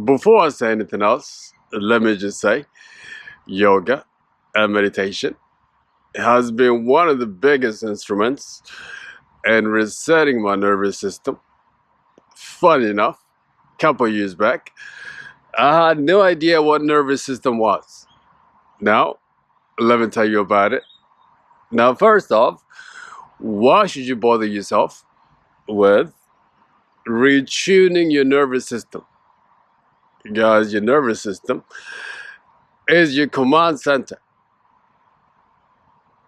Before I say anything else, let me just say yoga and meditation has been one of the biggest instruments in resetting my nervous system. Funny enough, a couple years back, I had no idea what nervous system was. Now, let me tell you about it. Now, first off, why should you bother yourself with retuning your nervous system? Guys, your nervous system is your command center.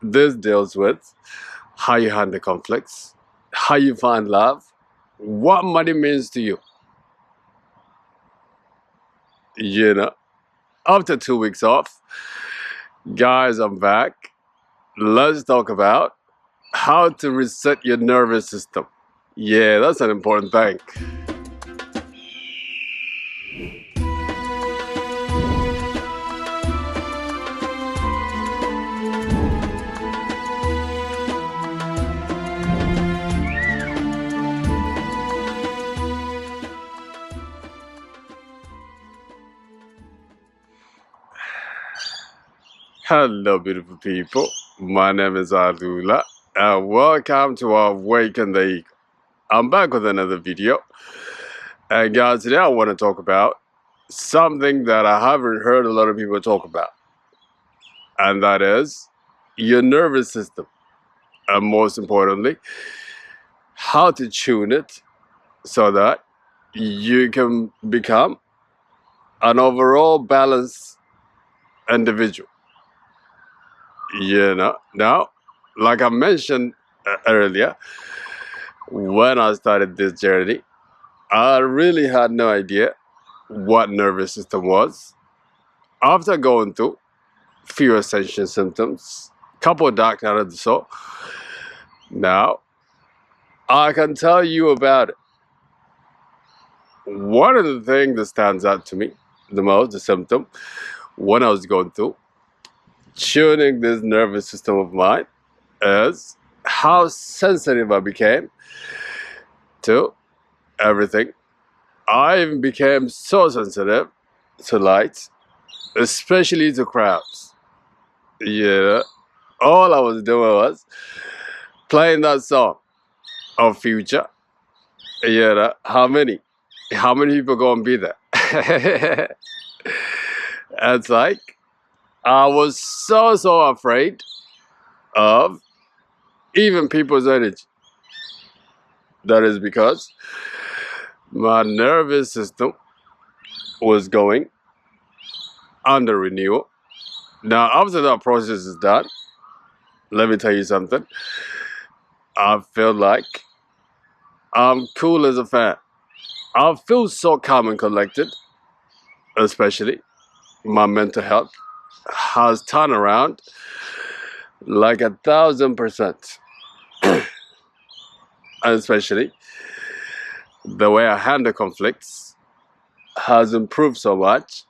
This deals with how you handle conflicts, how you find love, what money means to you. You know, after 2 weeks off, guys, I'm back. Let's talk about how to reset your nervous system. Yeah, that's an important thing. Hello, beautiful people. My name is Alula, and welcome to Awaken the Eagle. I'm back with another video. And guys, today I want to talk about something that I haven't heard a lot of people talk about. And that is your nervous system. And most importantly, how to tune it so that you can become an overall balanced individual. You know, now, like I mentioned earlier, when I started this journey, I really had no idea what nervous system was. After going through few essential symptoms, couple of dark night of the soul, now I can tell you about it. One of the things that stands out to me the most, the symptom, when I was going through tuning this nervous system of mine, is how sensitive I became to everything. I even became so sensitive to lights, especially to crowds. Yeah, all I was doing was playing that song of Future. Yeah, how many people gonna be there? It's like I was so afraid of even people's energy. That is because my nervous system was going under renewal. Now, after that process is done, let me tell you something. I feel like I'm cool as a fan. I feel so calm and collected, especially my mental health has turned around like 1,000%. And especially the way I handle conflicts has improved so much.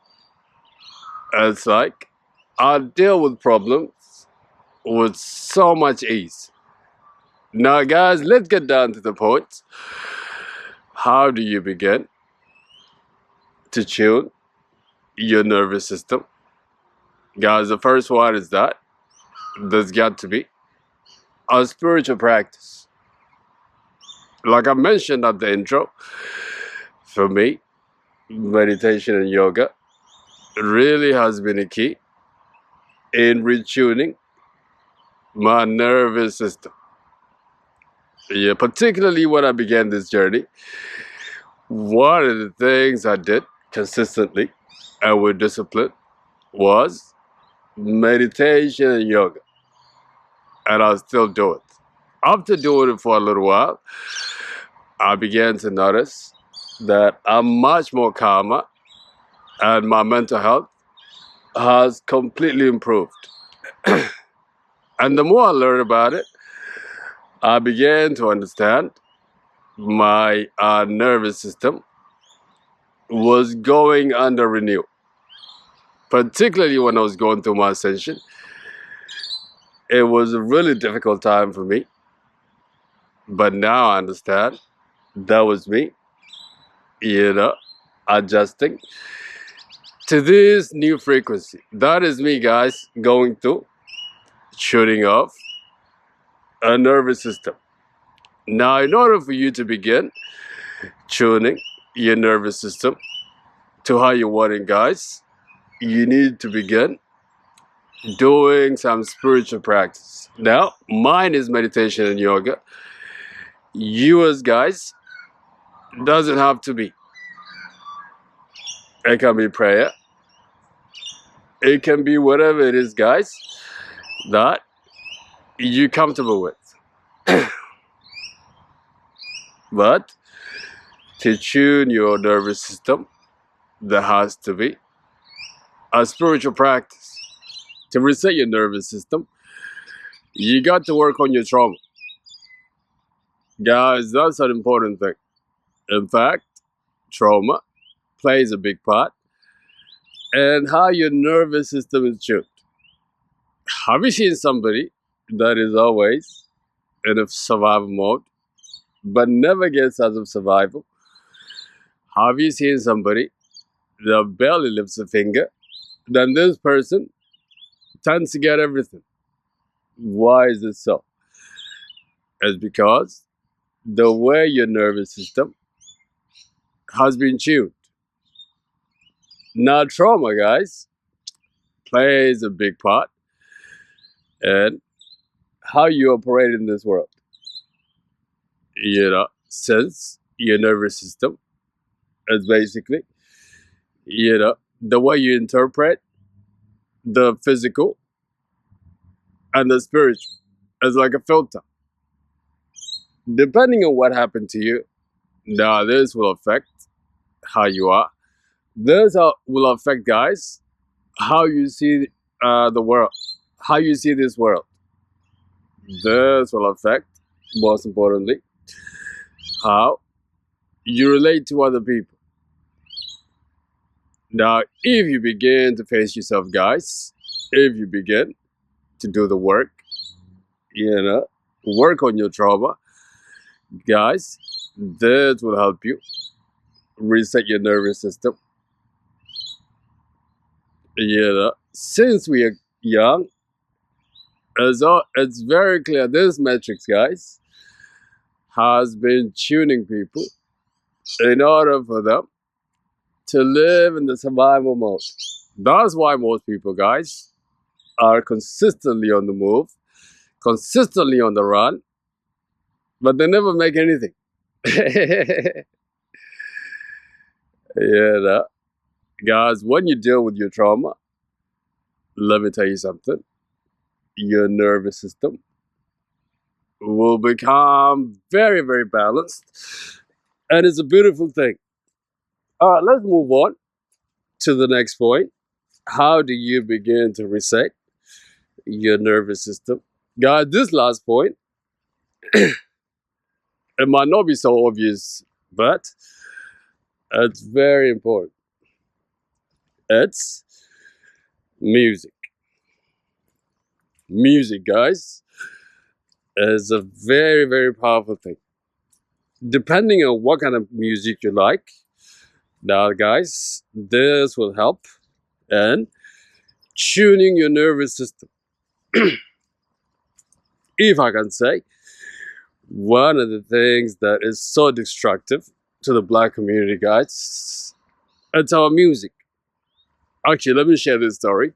It's like I deal with problems with so much ease. Now, guys, let's get down to the point. How do you begin to tune your nervous system? Guys, the first one is that there's got to be a spiritual practice. Like I mentioned at the intro, for me, meditation and yoga really has been a key in retuning my nervous system. Yeah, particularly when I began this journey, one of the things I did consistently and with discipline was meditation and yoga. And I still do it. After doing it for a little while, I began to notice that I'm much more calmer and my mental health has completely improved. And the more I learned about it, I began to understand my nervous system was going under renewal. Particularly when I was going through my ascension, it was a really difficult time for me. But now I understand that was me. You know, adjusting to this new frequency. That is me, guys, going to shutting off a nervous system. Now, in order for you to begin tuning your nervous system to how you want it, guys, you need to begin doing some spiritual practice. Now, mine is meditation and yoga. Yours, guys, doesn't have to be. It can be prayer. It can be whatever it is, guys, that you're comfortable with. But to tune your nervous system, there has to be a spiritual practice. To reset your nervous system, you got to work on your trauma. Guys, that's an important thing. In fact, trauma plays a big part in how your nervous system is tuned. Have you seen somebody that is always in a survival mode but never gets out of survival? Have you seen somebody that barely lifts a finger? Then this person tends to get everything. Why is it so? It's because the way your nervous system has been tuned. Now, trauma, guys, plays a big part in how you operate in this world. Since your nervous system is basically, the way you interpret the physical and the spiritual is like a filter. Depending on what happened to you, now this will affect how you are. This will affect, guys, how you see the world, how you see this world. This will affect, most importantly, how you relate to other people. Now, if you begin to face yourself, guys, if you begin to do the work, work on your trauma, guys, this will help you reset your nervous system. Since we are young, it's very clear this matrix, guys, has been tuning people in order for them to live in the survival mode. That's why most people, guys, are consistently on the move, consistently on the run, but they never make anything. Guys, when you deal with your trauma, let me tell you something. Your nervous system will become very, very balanced. And it's a beautiful thing. Let's move on to the next point. How do you begin to reset your nervous system? Guys, this last point, it might not be so obvious, but it's very important. It's music. Music, guys, is a very, very powerful thing. Depending on what kind of music you like, now, guys, this will help in tuning your nervous system. If I can say, one of the things that is so destructive to the Black community, guys, it's our music. Actually, let me share this story.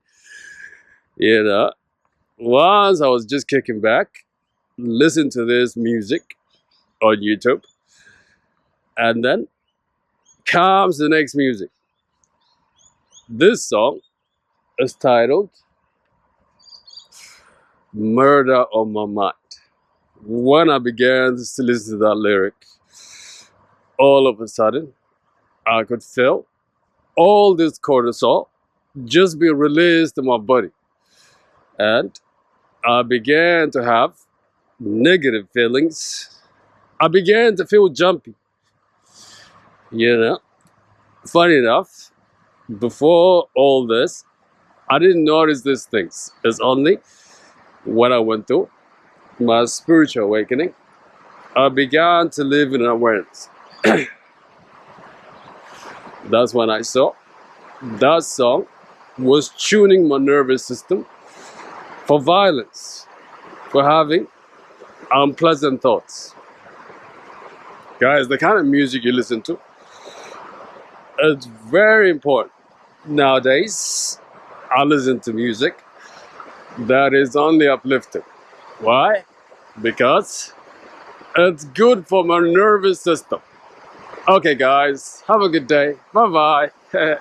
Once I was just kicking back, listen to this music on YouTube, and then comes the next music. This song is titled Murder on My Mind. When I began to listen to that lyric, all of a sudden, I could feel all this cortisol just be released in my body. And I began to have negative feelings. I began to feel jumpy. Funny enough, before all this, I didn't notice these things. It's only when I went through my spiritual awakening, I began to live in awareness. That's when I saw that song was tuning my nervous system for violence, for having unpleasant thoughts. Guys, the kind of music you listen to, it's very important. Nowadays, I listen to music that is only uplifting. Why? Because it's good for my nervous system. Okay, guys, have a good day. Bye bye.